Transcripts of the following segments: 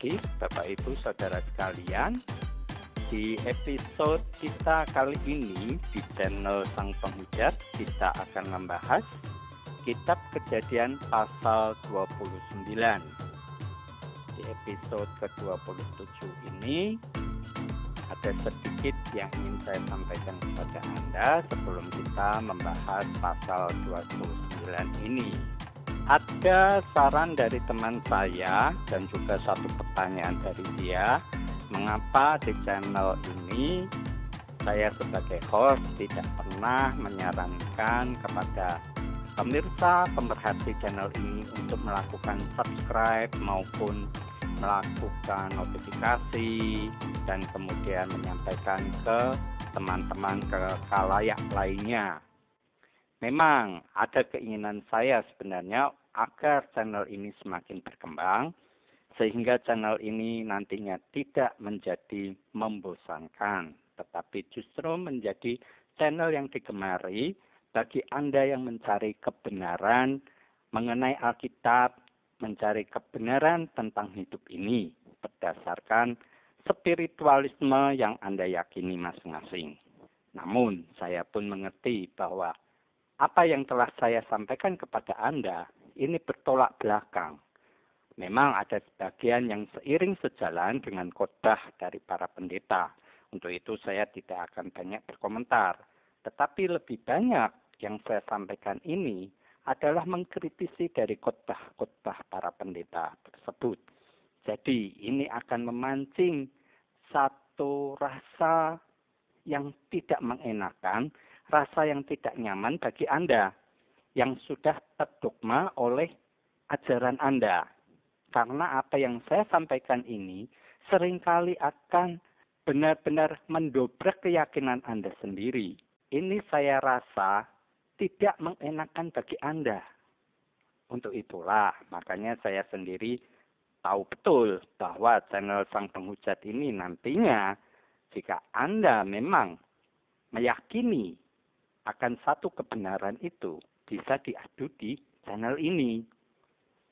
pagi, Bapak Ibu Saudara sekalian. Di episode kita kali ini di channel Sang Penghujat, kita akan membahas Kitab Kejadian pasal 29. Di episode ke-27 ini ada sedikit yang ingin saya sampaikan kepada Anda sebelum kita membahas pasal 29 ini. Ada saran dari teman saya dan juga satu pertanyaan dari dia, mengapa di channel ini saya sebagai host tidak pernah menyarankan kepada pemirsa pemerhati channel ini untuk melakukan subscribe maupun melakukan notifikasi dan kemudian menyampaikan ke teman-teman ke khalayak lainnya. Memang ada keinginan saya sebenarnya agar channel ini semakin berkembang, sehingga channel ini nantinya tidak menjadi membosankan, tetapi justru menjadi channel yang digemari bagi Anda yang mencari kebenaran mengenai Alkitab, mencari kebenaran tentang hidup ini berdasarkan spiritualisme yang Anda yakini masing-masing. Namun, saya pun mengerti bahwa apa yang telah saya sampaikan kepada Anda ini bertolak belakang. Memang ada sebagian yang seiring sejalan dengan khotbah dari para pendeta. Untuk itu saya tidak akan banyak berkomentar. Tetapi lebih banyak yang saya sampaikan ini adalah mengkritisi dari khotbah-khotbah para pendeta tersebut. Jadi ini akan memancing satu rasa yang tidak mengenakan, rasa yang tidak nyaman bagi Anda yang sudah terdogma oleh ajaran Anda. Karena apa yang saya sampaikan ini seringkali akan benar-benar mendobrak keyakinan Anda sendiri. Ini saya rasa tidak mengenakan bagi Anda. Untuk itulah, makanya saya sendiri tahu betul bahwa channel Sang Penghujat ini nantinya, jika Anda memang meyakini akan satu kebenaran itu, bisa diadu di channel ini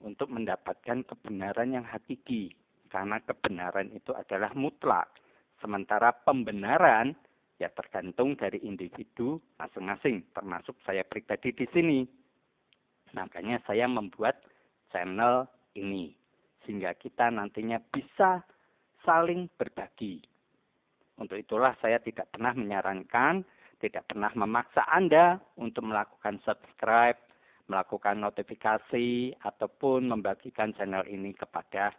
untuk mendapatkan kebenaran yang hakiki. Karena kebenaran itu adalah mutlak. Sementara pembenaran ya tergantung dari individu masing-masing, termasuk saya pribadi di sini. Makanya saya membuat channel ini, sehingga kita nantinya bisa saling berbagi. Untuk itulah saya tidak pernah menyarankan, tidak pernah memaksa Anda untuk melakukan subscribe, melakukan notifikasi, ataupun membagikan channel ini kepada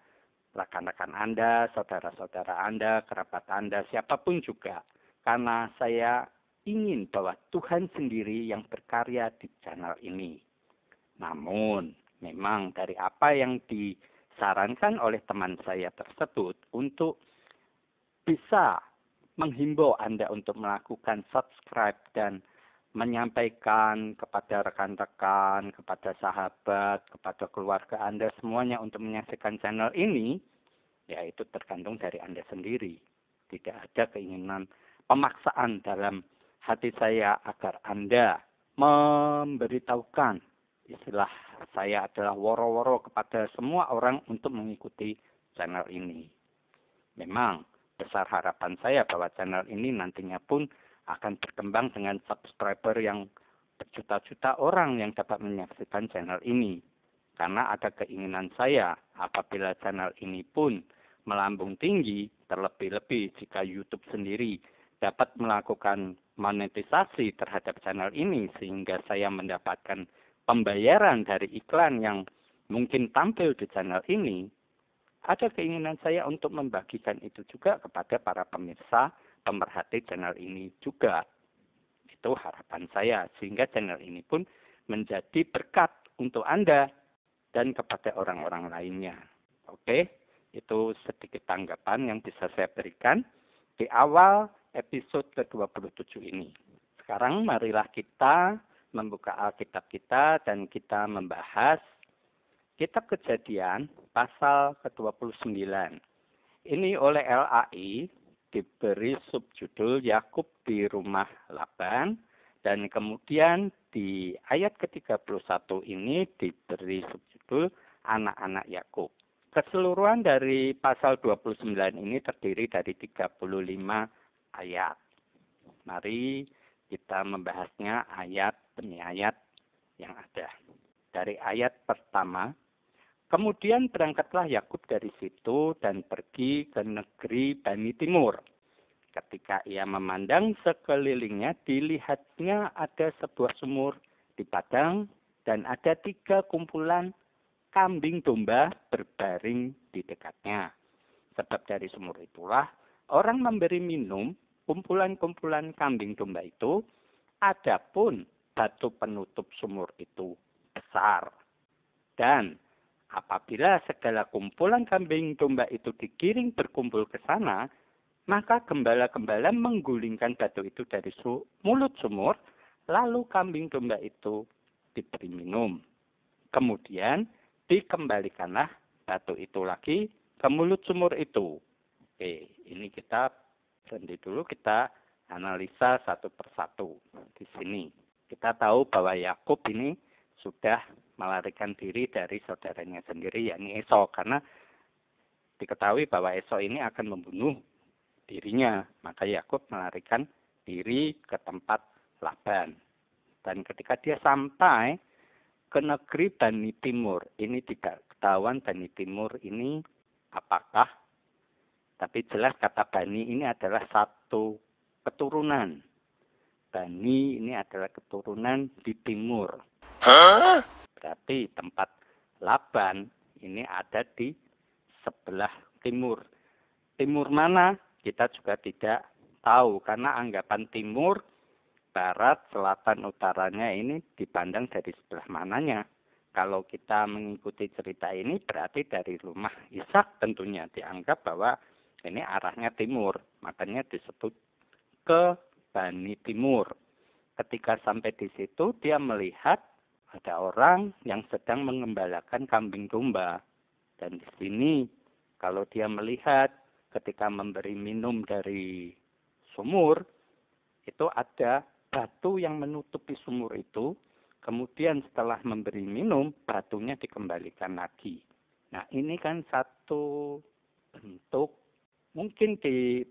rekan-rekan Anda, saudara-saudara Anda, kerabat Anda, siapapun juga. Karena saya ingin bahwa Tuhan sendiri yang berkarya di channel ini. Namun, memang dari apa yang disarankan oleh teman saya tersebut untuk bisa menghimbau Anda untuk melakukan subscribe dan menyampaikan kepada rekan-rekan, kepada sahabat, kepada keluarga Anda semuanya untuk menyaksikan channel ini, ya itu tergantung dari Anda sendiri. Tidak ada keinginan pemaksaan dalam hati saya agar Anda memberitahukan, istilah saya adalah woro-woro kepada semua orang untuk mengikuti channel ini. Memang besar harapan saya bahwa channel ini nantinya pun akan berkembang dengan subscriber yang berjuta-juta orang yang dapat menyaksikan channel ini. Karena ada keinginan saya apabila channel ini pun melambung tinggi, terlebih-lebih jika YouTube sendiri dapat melakukan monetisasi terhadap channel ini sehingga saya mendapatkan pembayaran dari iklan yang mungkin tampil di channel ini. Ada keinginan saya untuk membagikan itu juga kepada para pemirsa, pemerhati channel ini juga. Itu harapan saya, sehingga channel ini pun menjadi berkat untuk Anda dan kepada orang-orang lainnya. Oke, itu sedikit tanggapan yang bisa saya berikan di awal episode ke-27 ini. Sekarang marilah kita membuka Alkitab kita dan kita membahas Kitab Kejadian pasal ke-29. Ini oleh LAI diberi subjudul Yakub di rumah Laban, dan kemudian di ayat ke-31 ini diberi subjudul anak-anak Yakub. Keseluruhan dari pasal 29 ini terdiri dari 35 ayat. Mari kita membahasnya ayat demi ayat yang ada. Dari ayat pertama, kemudian berangkatlah Yakub dari situ dan pergi ke negeri Bani Timur. Ketika ia memandang sekelilingnya, dilihatnya ada sebuah sumur di padang dan ada 3 kumpulan kambing domba berbaring di dekatnya. Sebab dari sumur itulah orang memberi minum kumpulan-kumpulan kambing domba itu, adapun batu penutup sumur itu besar. Dan apabila segala kumpulan kambing domba itu digiring berkumpul ke sana, maka gembala-gembala menggulingkan batu itu dari mulut sumur, lalu kambing domba itu diberi minum. Kemudian dikembalikanlah batu itu lagi ke mulut sumur itu. Oke, ini kita berhenti dulu, kita analisa satu persatu di sini. Kita tahu bahwa Yakub ini sudah melarikan diri dari saudaranya sendiri, yakni Esau, karena diketahui bahwa Esau ini akan membunuh dirinya. Maka Yakub melarikan diri ke tempat Laban. Dan ketika dia sampai ke negeri Bani Timur, ini tidak ketahuan Bani Timur ini apakah, tapi jelas kata Bani ini adalah satu keturunan. Bani ini adalah keturunan di timur. Berarti tempat Laban ini ada di sebelah timur. Timur mana? Kita juga tidak tahu, karena anggapan timur, barat, selatan, utaranya ini dipandang dari sebelah mananya. Kalau kita mengikuti cerita ini berarti dari rumah Ishak tentunya dianggap bahwa ini arahnya timur. Makanya disebut ke Bani Timur. Ketika sampai di situ dia melihat ada orang yang sedang mengembalakan kambing domba. Dan di sini kalau dia melihat ketika memberi minum dari sumur, itu ada batu yang menutupi sumur itu, kemudian setelah memberi minum, batunya dikembalikan lagi. Nah, ini kan satu bentuk, mungkin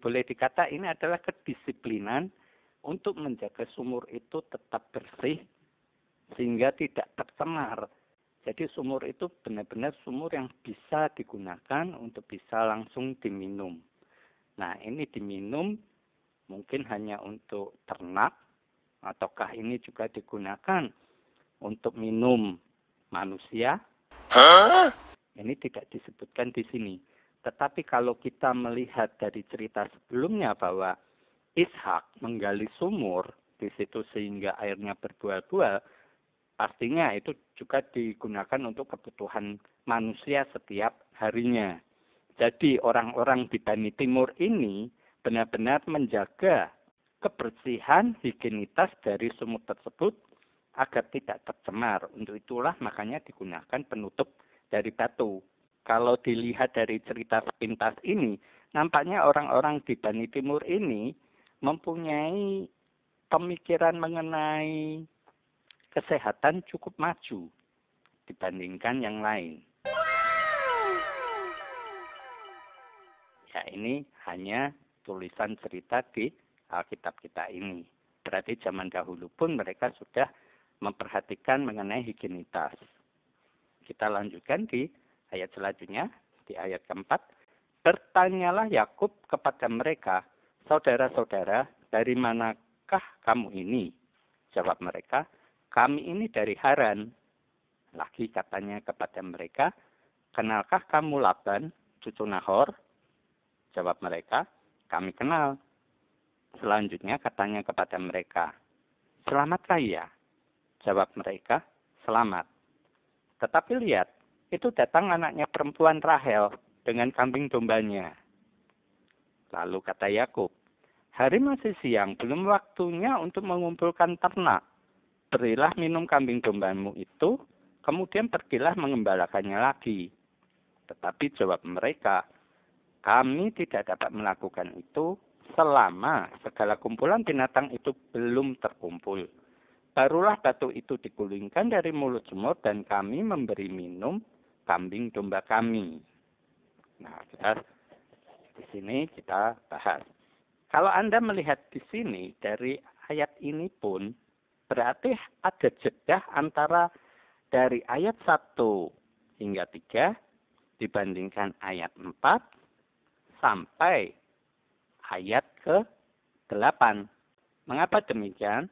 boleh dikata ini adalah kedisiplinan untuk menjaga sumur itu tetap bersih, sehingga tidak tercemar. Jadi sumur itu benar-benar sumur yang bisa digunakan untuk bisa langsung diminum. Nah, ini diminum mungkin hanya untuk ternak, ataukah ini juga digunakan untuk minum manusia? Ini tidak disebutkan di sini. Tetapi kalau kita melihat dari cerita sebelumnya bahwa Ishak menggali sumur di situ sehingga airnya berbuah-buah, pastinya itu juga digunakan untuk kebutuhan manusia setiap harinya. Jadi orang-orang di Bani Timur ini benar-benar menjaga kebersihan, higienitas dari sumur tersebut agar tidak tercemar. Untuk itulah makanya digunakan penutup dari batu. Kalau dilihat dari cerita sepintas ini, nampaknya orang-orang di Bani Timur ini mempunyai pemikiran mengenai kesehatan cukup maju dibandingkan yang lain. Ya, ini hanya tulisan cerita di Alkitab kita ini. Berarti zaman dahulu pun mereka sudah memperhatikan mengenai higienitas. Kita lanjutkan di ayat selanjutnya, di ayat keempat. Bertanyalah Yakub kepada mereka, saudara-saudara, dari manakah kamu ini? Jawab mereka, kami ini dari Haran. Lagi katanya kepada mereka, kenalkah kamu Laban, cucu Nahor? Jawab mereka, kami kenal. Selanjutnya katanya kepada mereka, selamatkah ia? Jawab mereka, selamat. Tetapi lihat, itu datang anaknya perempuan Rahel dengan kambing dombanya. Lalu kata Yakub, hari masih siang, belum waktunya untuk mengumpulkan ternak. Berilah minum kambing dombamu itu, kemudian pergilah mengembalakannya lagi. Tetapi jawab mereka, kami tidak dapat melakukan itu selama segala kumpulan binatang itu belum terkumpul. Barulah batu itu digulingkan dari mulut sumur dan kami memberi minum kambing domba kami. Nah, jelas di sini kita bahas. Kalau Anda melihat di sini dari ayat ini pun berarti ada jeda antara dari ayat 1 hingga 3 dibandingkan ayat 4 sampai ayat ke-8. Mengapa demikian?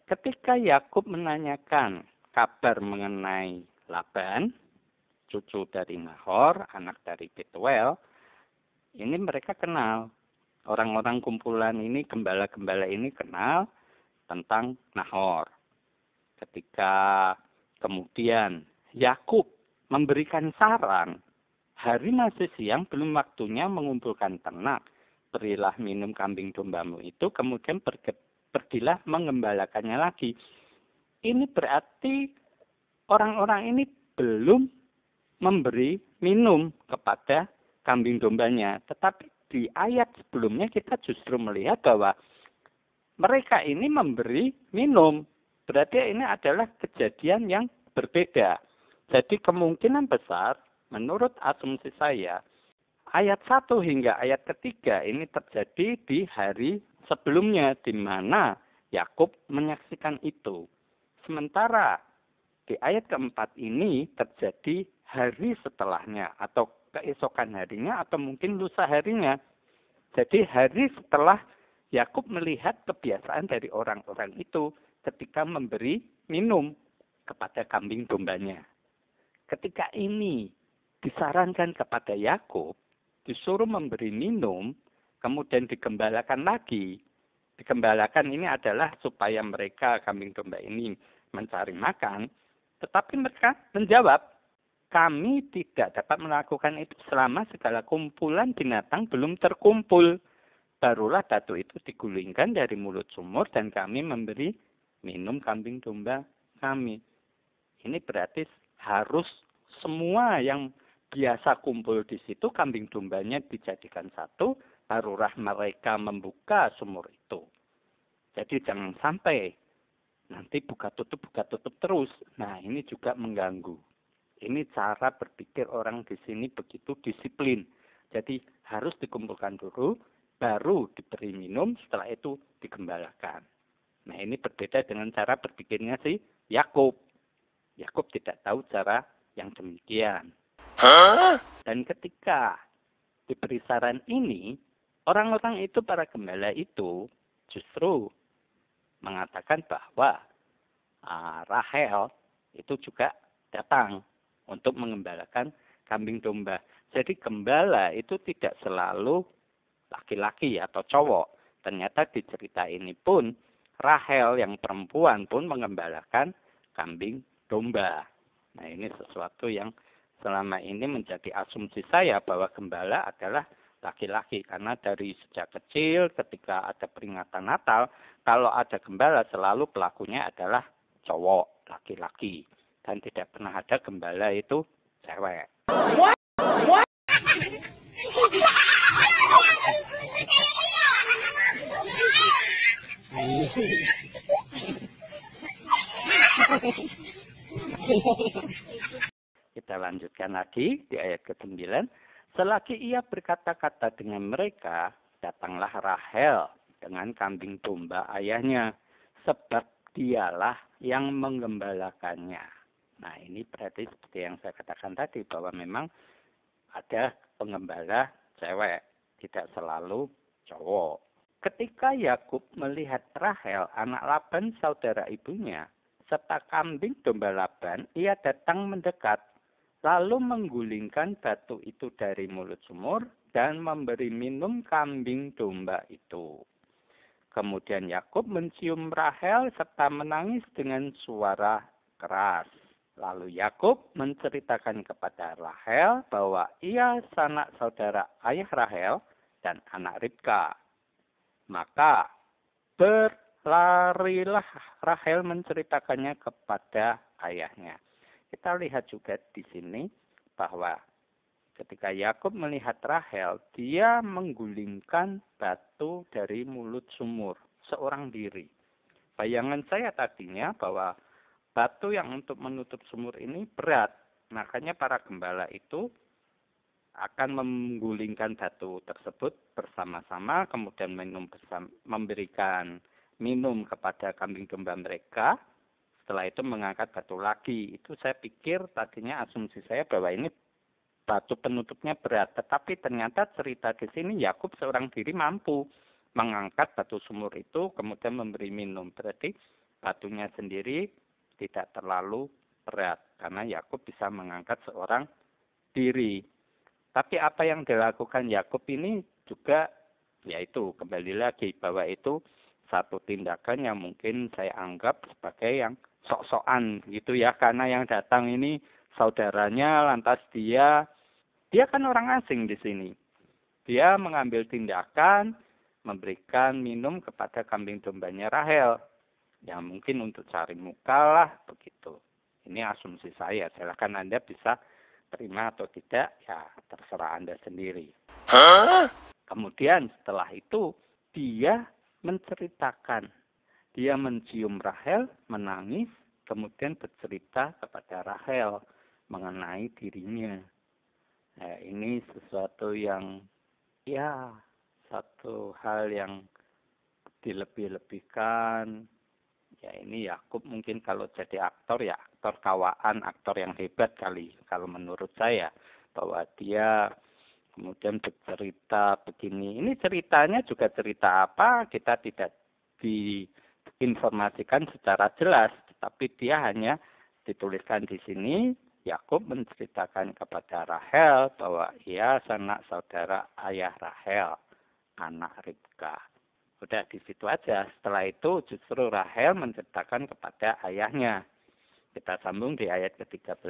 Ketika Yakub menanyakan kabar mengenai Laban, cucu dari Nahor, anak dari Betuel, ini mereka kenal. Orang-orang kumpulan ini, gembala-gembala ini kenal tentang Nahor. Ketika kemudian Yakub memberikan saran, hari masih siang, belum waktunya mengumpulkan ternak. Berilah minum kambing dombamu itu, kemudian pergilah mengembalakannya lagi. Ini berarti orang-orang ini belum memberi minum kepada kambing dombanya. Tetapi di ayat sebelumnya kita justru melihat bahwa mereka ini memberi minum. Berarti ini adalah kejadian yang berbeda. Jadi kemungkinan besar, menurut asumsi saya, ayat 1 hingga ayat ketiga ini terjadi di hari sebelumnya, di mana Yakub menyaksikan itu. Sementara di ayat keempat ini terjadi hari setelahnya, atau keesokan harinya, atau mungkin lusa harinya. Jadi hari setelah Yakub melihat kebiasaan dari orang-orang itu ketika memberi minum kepada kambing dombanya. Ketika ini disarankan kepada Yakub, disuruh memberi minum, kemudian digembalakan lagi. Digembalakan ini adalah supaya mereka, kambing domba ini, mencari makan. Tetapi mereka menjawab, kami tidak dapat melakukan itu selama segala kumpulan binatang belum terkumpul. Barulah batu itu digulingkan dari mulut sumur dan kami memberi minum kambing domba kami. Ini berarti harus semua yang biasa kumpul di situ, kambing dombanya dijadikan satu, barulah mereka membuka sumur itu. Jadi jangan sampai nanti buka tutup terus. Nah, ini juga mengganggu. Ini cara berpikir orang di sini begitu disiplin. Jadi harus dikumpulkan dulu, baru diberi minum, setelah itu digembalakan. Nah, ini berbeda dengan cara berpikirnya si Yakub. Yakub tidak tahu cara yang demikian. Dan ketika diberi saran ini, orang-orang itu, para gembala itu, justru mengatakan bahwa Rahel itu juga datang untuk mengembalakan kambing domba. Jadi gembala itu tidak selalu laki-laki atau cowok. Ternyata di cerita ini pun Rahel yang perempuan pun mengembalakan kambing domba. Nah, ini sesuatu yang selama ini menjadi asumsi saya bahwa gembala adalah laki-laki. Karena dari sejak kecil ketika ada peringatan Natal, kalau ada gembala selalu pelakunya adalah cowok, laki-laki. Dan tidak pernah ada gembala itu cewek. Kita lanjutkan lagi di ayat ke-9. Selagi ia berkata-kata dengan mereka, datanglah Rahel dengan kambing domba ayahnya, sebab dialah yang menggembalakannya. Nah, ini berarti seperti yang saya katakan tadi, bahwa memang ada penggembala cewek, tidak selalu cowok. Ketika Yakub melihat Rahel, anak Laban saudara ibunya, serta kambing domba Laban, ia datang mendekat, lalu menggulingkan batu itu dari mulut sumur dan memberi minum kambing domba itu. Kemudian Yakub mencium Rahel serta menangis dengan suara keras. Lalu Yakub menceritakan kepada Rahel bahwa ia sanak saudara ayah Rahel dan anak Ribka. Maka berlarilah Rahel menceritakannya kepada ayahnya. Kita lihat juga di sini bahwa ketika Yakub melihat Rahel, dia menggulingkan batu dari mulut sumur seorang diri. Bayangan saya tadinya bahwa batu yang untuk menutup sumur ini berat. Makanya para gembala itu akan menggulingkan batu tersebut bersama-sama, kemudian memberikan minum kepada kambing domba mereka. Setelah itu mengangkat batu lagi. Itu saya pikir tadinya asumsi saya bahwa ini batu penutupnya berat. Tetapi ternyata cerita di sini Yakub seorang diri mampu mengangkat batu sumur itu kemudian memberi minum. Berarti batunya sendiri tidak terlalu berat karena Yakub bisa mengangkat seorang diri. Tapi apa yang dilakukan Yakub ini juga yaitu kembali lagi bahwa itu satu tindakan yang mungkin saya anggap sebagai yang sok-sokan gitu ya, karena yang datang ini saudaranya, lantas dia kan orang asing di sini. Dia mengambil tindakan memberikan minum kepada kambing dombanya Rahel. Ya mungkin untuk cari muka lah begitu. Ini asumsi saya. Silakan Anda bisa terima atau tidak, ya terserah Anda sendiri. Kemudian setelah itu dia menceritakan. Dia mencium Rahel, menangis, kemudian bercerita kepada Rahel mengenai dirinya. Nah, ini sesuatu yang ya satu hal yang dilebih-lebihkan. Ya ini Yakub mungkin kalau jadi aktor ya aktor kawaan, aktor yang hebat kali kalau menurut saya, bahwa dia kemudian bercerita begini. Ini ceritanya juga cerita apa kita tidak diinformasikan secara jelas, tetapi dia hanya dituliskan di sini. Yakub menceritakan kepada Rahel bahwa ia sanak saudara ayah Rahel, anak Ribka. Udah di situ aja. Setelah itu justru Rahel menceritakan kepada ayahnya. Kita sambung di ayat ke-13.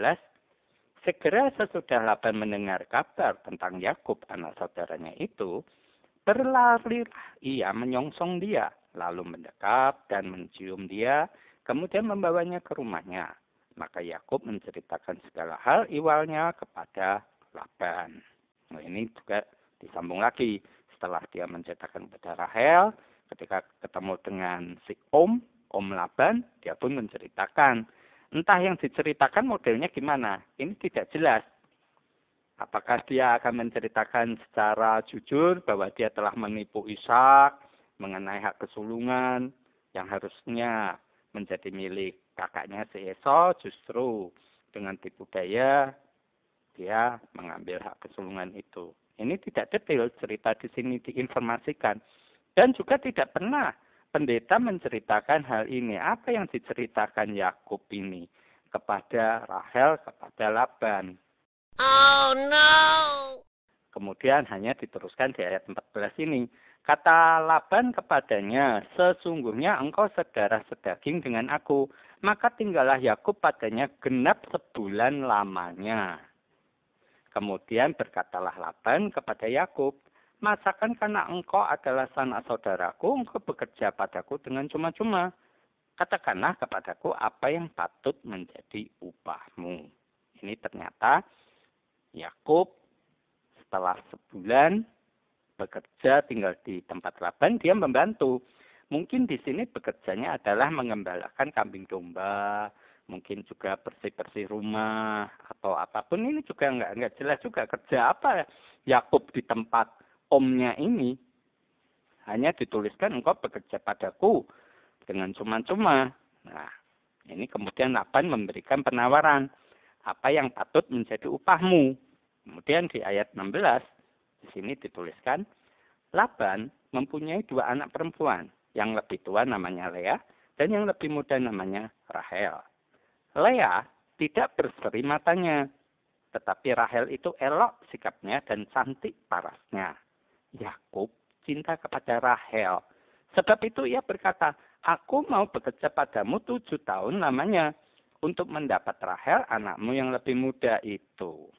Segera sesudah Laban mendengar kabar tentang Yakub anak saudaranya itu, berlarilah ia menyongsong dia, lalu mendekat dan mencium dia, kemudian membawanya ke rumahnya. Maka Yakub menceritakan segala hal ihwalnya kepada Laban. Nah, ini juga disambung lagi. Setelah dia menceritakan kepada Rahel, ketika ketemu dengan si Om Laban, dia pun menceritakan. Entah yang diceritakan modelnya gimana, ini tidak jelas. Apakah dia akan menceritakan secara jujur bahwa dia telah menipu Ishak mengenai hak kesulungan yang harusnya menjadi milik kakaknya si Esau, justru dengan tipu daya dia mengambil hak kesulungan itu. Ini tidak detail cerita di sini diinformasikan. Dan juga tidak pernah pendeta menceritakan hal ini. Apa yang diceritakan Yakub ini kepada Rahel, kepada Laban. Oh no! Kemudian hanya diteruskan di ayat 14 ini. Kata Laban kepadanya, sesungguhnya engkau saudara sedaging dengan aku. Maka tinggallah Yakub padanya genap sebulan lamanya. Kemudian berkatalah Laban kepada Yakub, masakan karena engkau adalah sanak saudaraku, engkau bekerja padaku dengan cuma-cuma. Katakanlah kepadaku apa yang patut menjadi upahmu. Ini ternyata Yakub setelah sebulan bekerja tinggal di tempat Laban, dia membantu. Mungkin di sini bekerjanya adalah mengembalakan kambing domba, mungkin juga bersih-bersih rumah atau apapun. Ini juga nggak jelas juga kerja apa Yakub di tempat omnya ini. Hanya dituliskan engkau bekerja padaku dengan cuma-cuma. Nah, ini kemudian Laban memberikan penawaran. Apa yang patut menjadi upahmu? Kemudian di ayat 16, di sini dituliskan, Laban mempunyai 2 anak perempuan. Yang lebih tua namanya Lea, dan yang lebih muda namanya Rahel. Lea tidak berseri matanya, tetapi Rahel itu elok sikapnya dan cantik parasnya. Yakub cinta kepada Rahel. Sebab itu ia berkata, aku mau bekerja padamu 7 tahun lamanya, untuk mendapat Rahel anakmu yang lebih muda itu.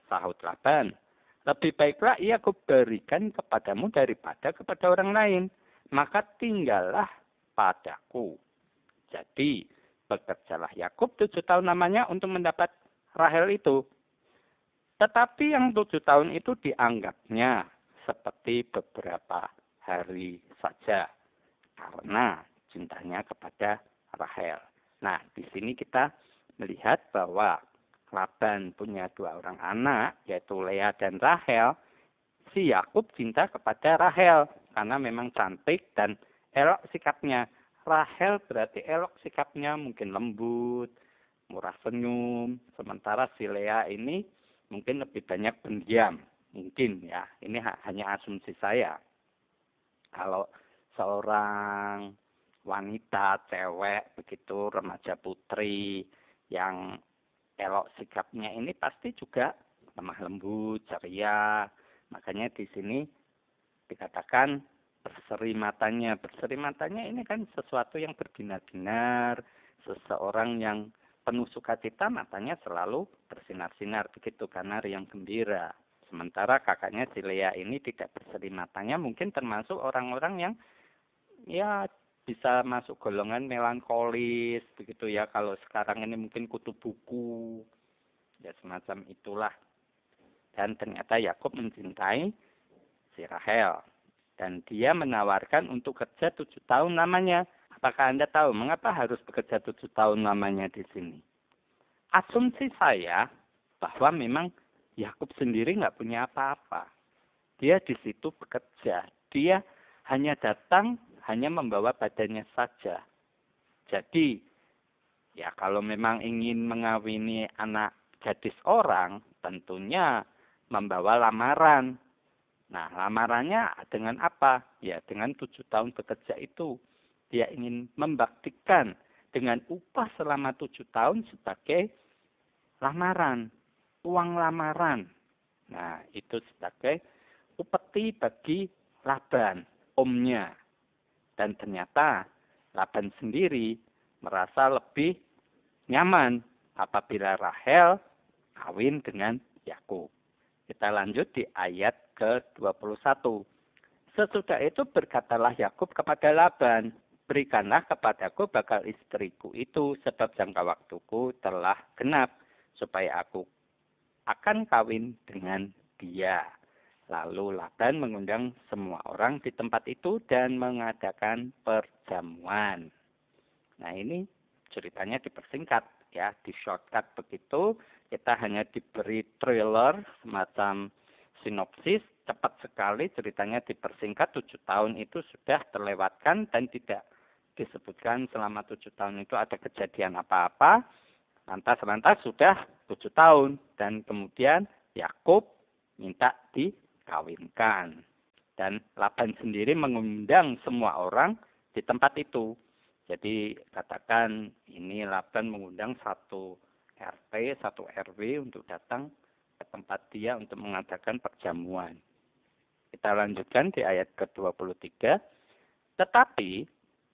Sahut Laban, lebih baiklah ia kuberikan kepadamu daripada kepada orang lain. Maka tinggallah padaku. Jadi, bekerjalah Yakub 7 tahun lamanya untuk mendapat Rahel itu. Tetapi yang 7 tahun itu dianggapnya seperti beberapa hari saja. Karena cintanya kepada Rahel. Nah, di sini kita melihat bahwa Laban punya 2 orang anak, yaitu Lea dan Rahel. Si Yakub cinta kepada Rahel karena memang cantik dan elok sikapnya. Rahel berarti elok sikapnya, mungkin lembut, murah senyum. Sementara si Lea ini mungkin lebih banyak pendiam. Mungkin ya, ini hanya asumsi saya. Kalau seorang wanita, cewek, begitu remaja putri yang elok sikapnya ini pasti juga lemah lembut, ceria. Makanya di sini dikatakan berseri matanya. Berseri matanya ini kan sesuatu yang berbinar-binar. Seseorang yang penuh sukacita, matanya selalu bersinar-sinar. Begitu, karena riang gembira. Sementara kakaknya si Lea ini tidak berseri matanya. Mungkin termasuk orang-orang yang ya bisa masuk golongan melankolis. Begitu ya. Kalau sekarang ini mungkin kutu buku. Ya semacam itulah. Dan ternyata Yakub mencintai si Rahel. Dan dia menawarkan untuk kerja 7 tahun lamanya. Apakah Anda tahu mengapa harus bekerja 7 tahun lamanya di sini? Asumsi saya bahwa memang Yakub sendiri nggak punya apa-apa. Dia di situ bekerja. Dia hanya datang, hanya membawa badannya saja. Jadi, ya kalau memang ingin mengawini anak gadis orang, tentunya membawa lamaran. Nah, lamarannya dengan apa? Ya, dengan 7 tahun bekerja itu. Dia ingin membaktikan dengan upah selama 7 tahun sebagai lamaran, uang lamaran. Nah, itu sebagai upeti bagi Laban, omnya. Dan ternyata Laban sendiri merasa lebih nyaman apabila Rahel kawin dengan Yakub. Kita lanjut di ayat ke-21. Sesudah itu berkatalah Yakub kepada Laban, berikanlah kepadaku bakal istriku itu, sebab jangka waktuku telah genap, supaya aku akan kawin dengan dia. Lalu Laban mengundang semua orang di tempat itu dan mengadakan perjamuan. Nah, ini ceritanya dipersingkat ya, di shortcut begitu. Kita hanya diberi trailer semacam sinopsis, cepat sekali ceritanya dipersingkat. 7 tahun itu sudah terlewatkan dan tidak disebutkan selama 7 tahun itu ada kejadian apa-apa. Lantas sudah 7 tahun dan kemudian Yakub minta dikawinkan. Dan Laban sendiri mengundang semua orang di tempat itu. Jadi katakan ini Laban mengundang satu RT, satu RW untuk datang ke tempat dia untuk mengadakan perjamuan. Kita lanjutkan di ayat ke-23. Tetapi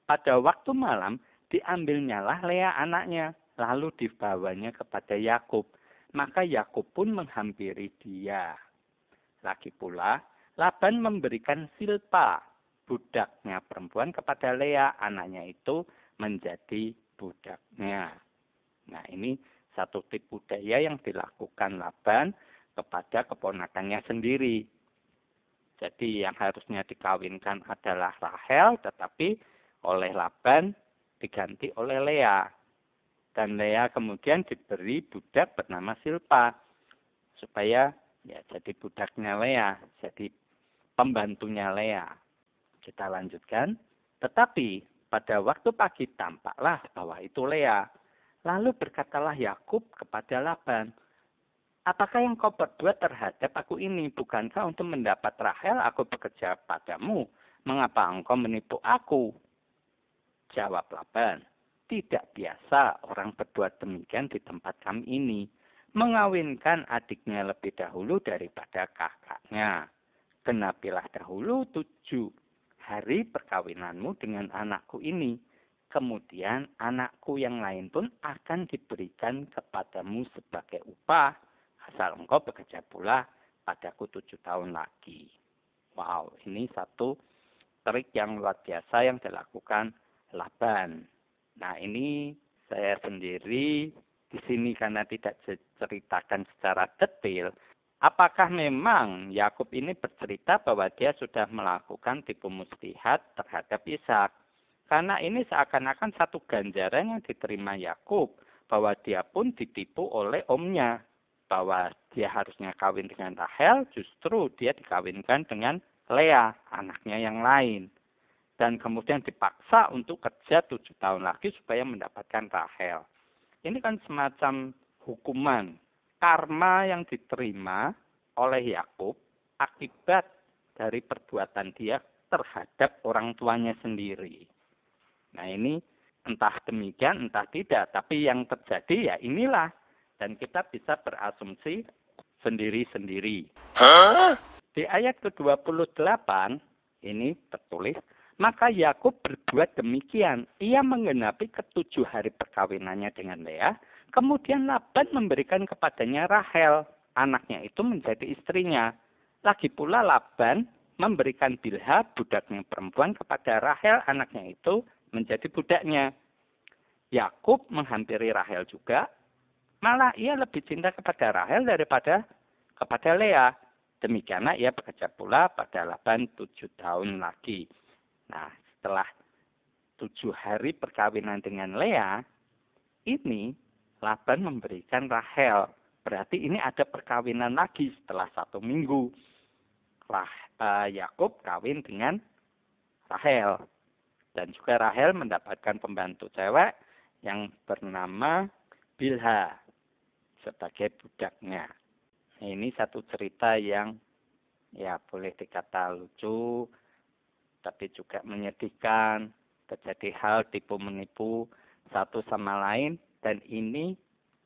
pada waktu malam diambilnyalah Lea anaknya, lalu dibawanya kepada Yakub. Maka Yakub pun menghampiri dia. Lagi pula Laban memberikan Silpa, budaknya perempuan, kepada Lea, anaknya itu menjadi budaknya. Nah, ini satu tipu daya yang dilakukan Laban kepada keponakannya sendiri. Jadi yang harusnya dikawinkan adalah Rahel, tetapi oleh Laban diganti oleh Lea. Dan Lea kemudian diberi budak bernama Silpa, supaya ya jadi budaknya Lea, jadi pembantunya Lea. Kita lanjutkan. Tetapi pada waktu pagi tampaklah bahwa itu Lea. Lalu berkatalah Yakub kepada Laban, apakah yang kau perbuat terhadap aku ini? Bukankah untuk mendapat Rahel aku bekerja padamu? Mengapa engkau menipu aku? Jawab Laban, tidak biasa orang berbuat demikian di tempat kami ini, mengawinkan adiknya lebih dahulu daripada kakaknya. Genapilah dahulu 7 hari perkawinanmu dengan anakku ini. Kemudian anakku yang lain pun akan diberikan kepadamu sebagai upah, asal engkau bekerja pula padaku 7 tahun lagi. Wow, ini satu trik yang luar biasa yang dilakukan Laban. Nah, ini saya sendiri di sini karena tidak diceritakan secara detail, apakah memang Yakub ini bercerita bahwa dia sudah melakukan tipu muslihat terhadap Ishak? Karena ini seakan-akan satu ganjaran yang diterima Yakub bahwa dia pun ditipu oleh omnya. Bahwa dia harusnya kawin dengan Rahel, justru dia dikawinkan dengan Lea, anaknya yang lain. Dan kemudian dipaksa untuk kerja 7 tahun lagi supaya mendapatkan Rahel. Ini kan semacam hukuman, karma yang diterima oleh Yakub akibat dari perbuatan dia terhadap orang tuanya sendiri. Nah ini entah demikian, entah tidak. Tapi yang terjadi ya inilah. Dan kita bisa berasumsi sendiri-sendiri. Di ayat ke-28 ini tertulis, maka Yakub berbuat demikian. Ia menggenapi ke-7 hari perkawinannya dengan Lea. Kemudian Laban memberikan kepadanya Rahel. Anaknya itu menjadi istrinya. Lagi pula Laban memberikan Bilha, budaknya perempuan, kepada Rahel, anaknya itu menjadi budaknya. Yakub menghampiri Rahel juga. Malah ia lebih cinta kepada Rahel daripada kepada Lea. Demikianlah ia bekerja pula pada Laban 7 tahun lagi. Nah, setelah 7 hari perkawinan dengan Lea, ini Laban memberikan Rahel. Berarti ini ada perkawinan lagi setelah 1 minggu. Yakub kawin dengan Rahel. Dan juga Rahel mendapatkan pembantu cewek yang bernama Bilha sebagai budaknya. Nah, ini satu cerita yang ya boleh dikata lucu, tapi juga menyedihkan. Terjadi hal tipu menipu satu sama lain, dan ini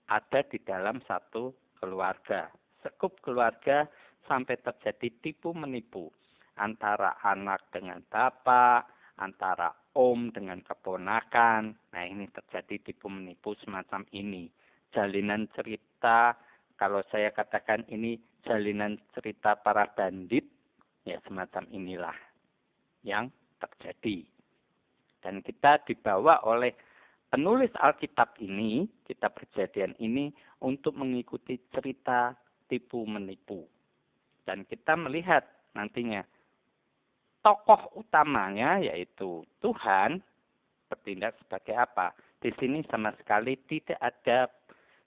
ada di dalam satu keluarga. Sekup keluarga sampai terjadi tipu menipu antara anak dengan bapak, antara om dengan keponakan. Nah ini terjadi tipu menipu semacam ini. Jalinan cerita, kalau saya katakan ini jalinan cerita para bandit, ya semacam inilah yang terjadi. Dan kita dibawa oleh penulis Alkitab ini, kitab Kejadian ini, untuk mengikuti cerita tipu menipu. Dan kita melihat nantinya tokoh utamanya yaitu Tuhan bertindak sebagai apa. Di sini sama sekali tidak ada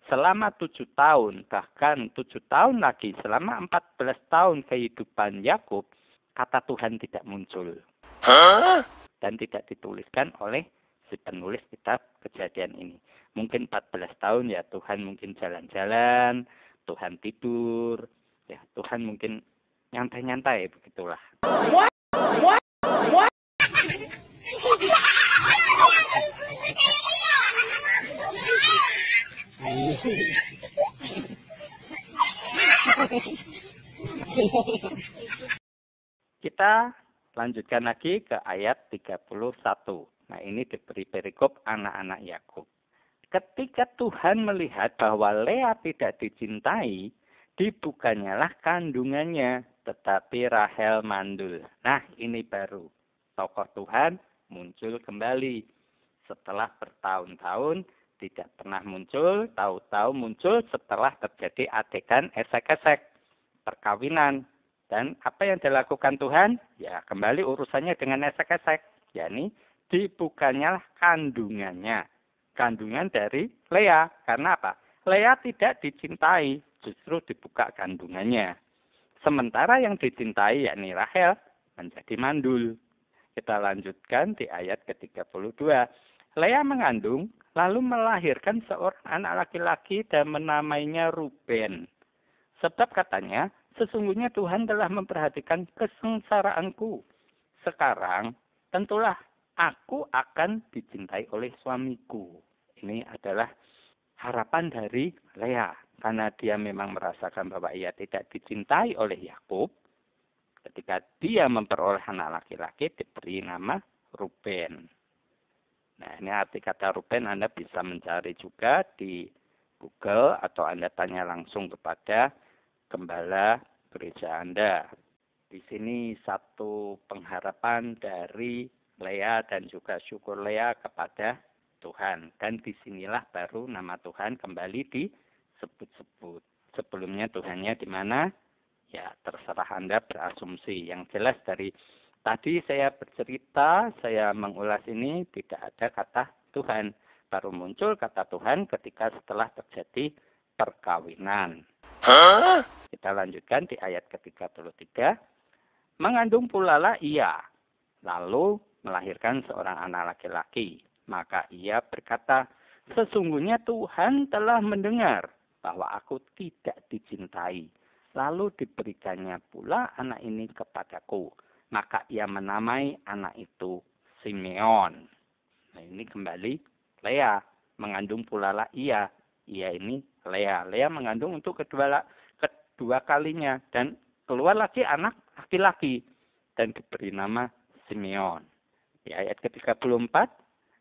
selama 7 tahun, bahkan 7 tahun lagi, selama 14 tahun kehidupan Yakub, kata Tuhan tidak muncul. Dan tidak dituliskan oleh si penulis kitab Kejadian ini. Mungkin 14 tahun ya Tuhan mungkin jalan-jalan, Tuhan tidur, ya Tuhan mungkin nyantai-nyantai begitulah. Kita lanjutkan lagi ke ayat 31. Nah ini diberi perikop anak-anak Yakub. Ketika Tuhan melihat bahwa Lea tidak dicintai, dibukanyalah kandungannya, tetapi Rahel mandul. Nah ini baru tokoh Tuhan muncul kembali. Setelah bertahun-tahun tidak pernah muncul, tahu-tahu muncul setelah terjadi adegan esek-esek perkawinan. Dan apa yang dilakukan Tuhan? Ya kembali urusannya dengan esek-esek. yakni dibukanyalah kandungannya. Kandungan dari Lea. Karena apa? Lea tidak dicintai, justru dibuka kandungannya. Sementara yang dicintai yakni Rahel menjadi mandul. Kita lanjutkan di ayat ke-32. Lea mengandung, lalu melahirkan seorang anak laki-laki dan menamainya Ruben. Sebab katanya, sesungguhnya Tuhan telah memperhatikan kesengsaraanku. Sekarang, tentulah aku akan dicintai oleh suamiku. Ini adalah harapan dari Lea. Karena dia memang merasakan bahwa ia tidak dicintai oleh Yakub. Ketika dia memperoleh anak laki-laki, diberi nama Ruben. Nah, ini arti kata Ruben Anda bisa mencari juga di Google atau Anda tanya langsung kepada gembala gereja Anda. Di sini satu pengharapan dari Lea dan juga syukur Lea kepada Tuhan. Dan disinilah baru nama Tuhan kembali disebut-sebut. Sebelumnya Tuhannya di mana? Ya terserah Anda berasumsi. Yang jelas dari tadi saya bercerita, saya mengulas ini tidak ada kata Tuhan. baru muncul kata Tuhan ketika setelah terjadi perkawinan. Kita lanjutkan di ayat ke-33. Mengandung pula lah ia, lalu melahirkan seorang anak laki-laki. Maka ia berkata, sesungguhnya Tuhan telah mendengar bahwa aku tidak dicintai. Lalu diberikannya pula anak ini kepadaku. Maka ia menamai anak itu Simeon. Nah ini kembali Lea. Mengandung pula lah ia. Ia ini Lea. Lea mengandung untuk kedua kalinya. Dan keluar lagi anak laki-laki. Dan diberi nama Simeon. Di ayat ke-34.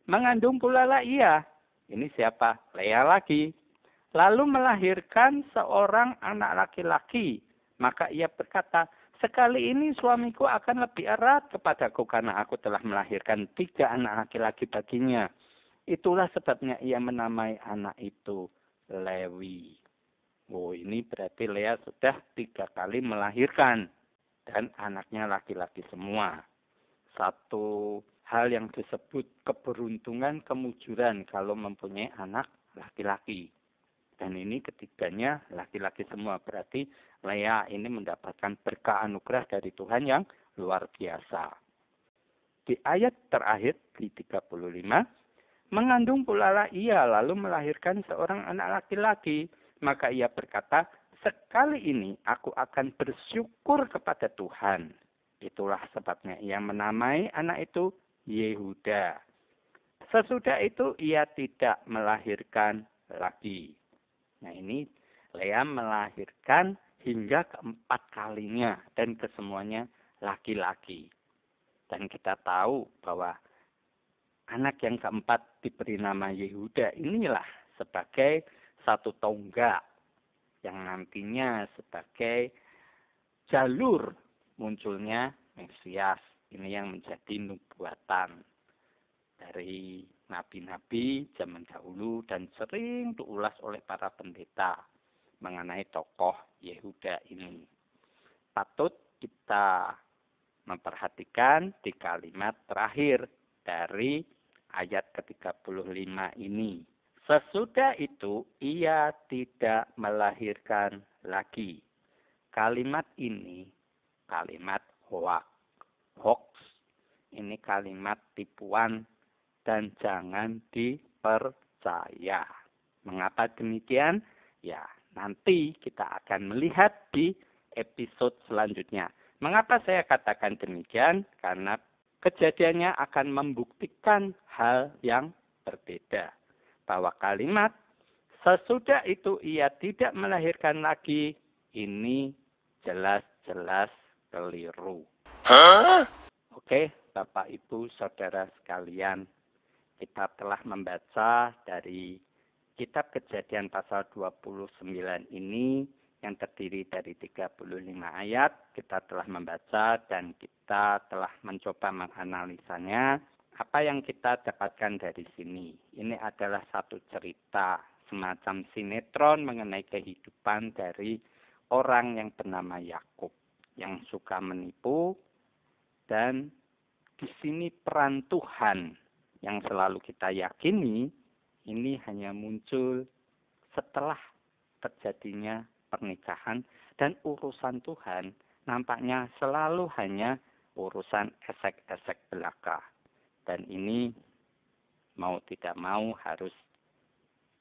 Mengandung pula lah ia. Ini siapa? Lea lagi. Lalu melahirkan seorang anak laki-laki. Maka ia berkata, sekali ini suamiku akan lebih erat kepadaku karena aku telah melahirkan 3 anak laki-laki baginya. Itulah sebabnya ia menamai anak itu Lewi. Oh, ini berarti Lea sudah 3 kali melahirkan. Dan anaknya laki-laki semua. Satu hal yang disebut keberuntungan, kemujuran kalau mempunyai anak laki-laki. Dan ini ketiganya laki-laki semua. Berarti Lea ini mendapatkan berkah anugerah dari Tuhan yang luar biasa. Di ayat terakhir di 35. Mengandung pula lah ia lalu melahirkan seorang anak laki-laki. Maka ia berkata, sekali ini aku akan bersyukur kepada Tuhan. Itulah sebabnya ia menamai anak itu Yehuda. Sesudah itu ia tidak melahirkan lagi. Nah ini Lea melahirkan hingga ke-4 kalinya dan kesemuanya laki-laki. Dan kita tahu bahwa anak yang ke-4 diberi nama Yehuda inilah sebagai satu tonggak yang nantinya sebagai jalur munculnya Mesias. Ini yang menjadi nubuatan dari nabi-nabi zaman dahulu dan sering diulas oleh para pendeta mengenai tokoh Yehuda ini. Patut kita memperhatikan di kalimat terakhir dari ayat ke-35 ini. Sesudah itu ia tidak melahirkan lagi. Kalimat ini kalimat hoax. Ini kalimat tipuan dan jangan dipercaya. Mengapa demikian? Ya, nanti kita akan melihat di episode selanjutnya. Mengapa saya katakan demikian? Karena kejadiannya akan membuktikan hal yang berbeda. Bahwa kalimat sesudah itu ia tidak melahirkan lagi, ini jelas-jelas keliru. Oke, Bapak Ibu Saudara sekalian, kita telah membaca dari kitab Kejadian pasal 29 ini yang terdiri dari 35 ayat. Kita telah membaca dan kita telah mencoba menganalisanya. Apa yang kita dapatkan dari sini? Ini adalah satu cerita, semacam sinetron mengenai kehidupan dari orang yang bernama Yakub yang suka menipu, dan di sini peran Tuhan yang selalu kita yakini ini hanya muncul setelah terjadinya pernikahan, dan urusan Tuhan nampaknya selalu hanya urusan esek-esek belaka. Dan ini mau tidak mau harus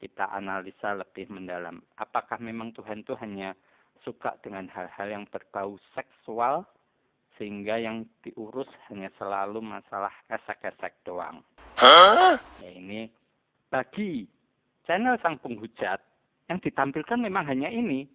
kita analisa lebih mendalam. Apakah memang Tuhan itu hanya suka dengan hal-hal yang berbau seksual, sehingga yang diurus hanya selalu masalah esek-esek doang. Ya ini bagi channel Sang Penghujat yang ditampilkan memang hanya ini.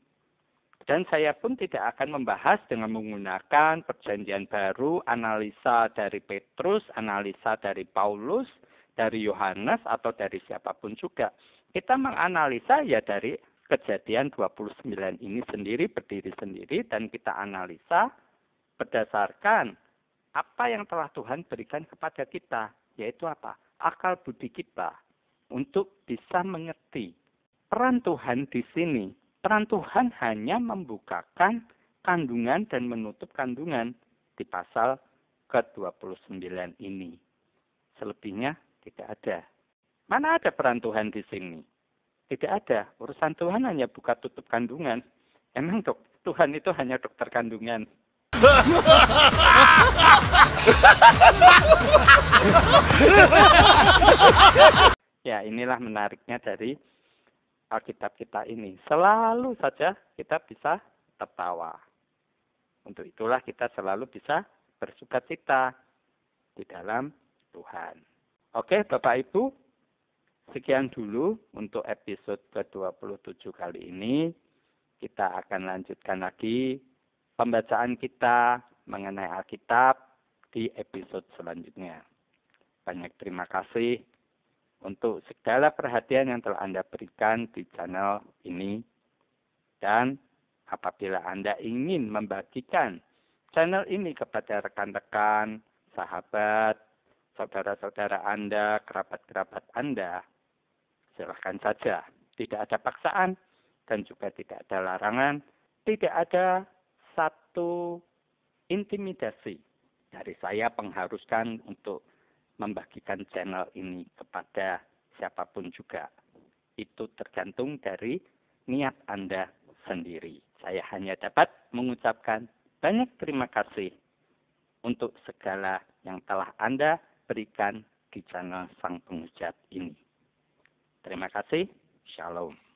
Dan saya pun tidak akan membahas dengan menggunakan perjanjian baru, analisa dari Petrus, analisa dari Paulus, dari Yohanes, atau dari siapapun juga. Kita menganalisa ya dari Kejadian 29 ini sendiri, berdiri sendiri, dan kita analisa berdasarkan apa yang telah Tuhan berikan kepada kita, yaitu apa? Akal budi kita untuk bisa mengerti peran Tuhan di sini. Peran Tuhan hanya membukakan kandungan dan menutup kandungan di pasal ke-29 ini. Selebihnya tidak ada. Mana ada peran Tuhan di sini? Tidak ada. Urusan Tuhan hanya buka tutup kandungan. Emang Tuhan itu hanya dokter kandungan. Ya, inilah menariknya dari Alkitab kita ini. Selalu saja kita bisa tertawa. Untuk itulah kita selalu bisa bersukacita di dalam Tuhan. Oke, Bapak Ibu, sekian dulu untuk episode ke-27 kali ini. Kita akan lanjutkan lagi pembacaan kita mengenai Alkitab di episode selanjutnya. Banyak terima kasih untuk segala perhatian yang telah Anda berikan di channel ini. Dan apabila Anda ingin membagikan channel ini kepada rekan-rekan, sahabat, saudara-saudara Anda, kerabat-kerabat Anda, silahkan saja. Tidak ada paksaan dan juga tidak ada larangan. Tidak ada satu intimidasi dari saya mengharuskan untuk membagikan channel ini kepada siapapun juga. Itu tergantung dari niat Anda sendiri. Saya hanya dapat mengucapkan banyak terima kasih untuk segala yang telah Anda berikan di channel Sang Penghujat ini. Terima kasih. Shalom.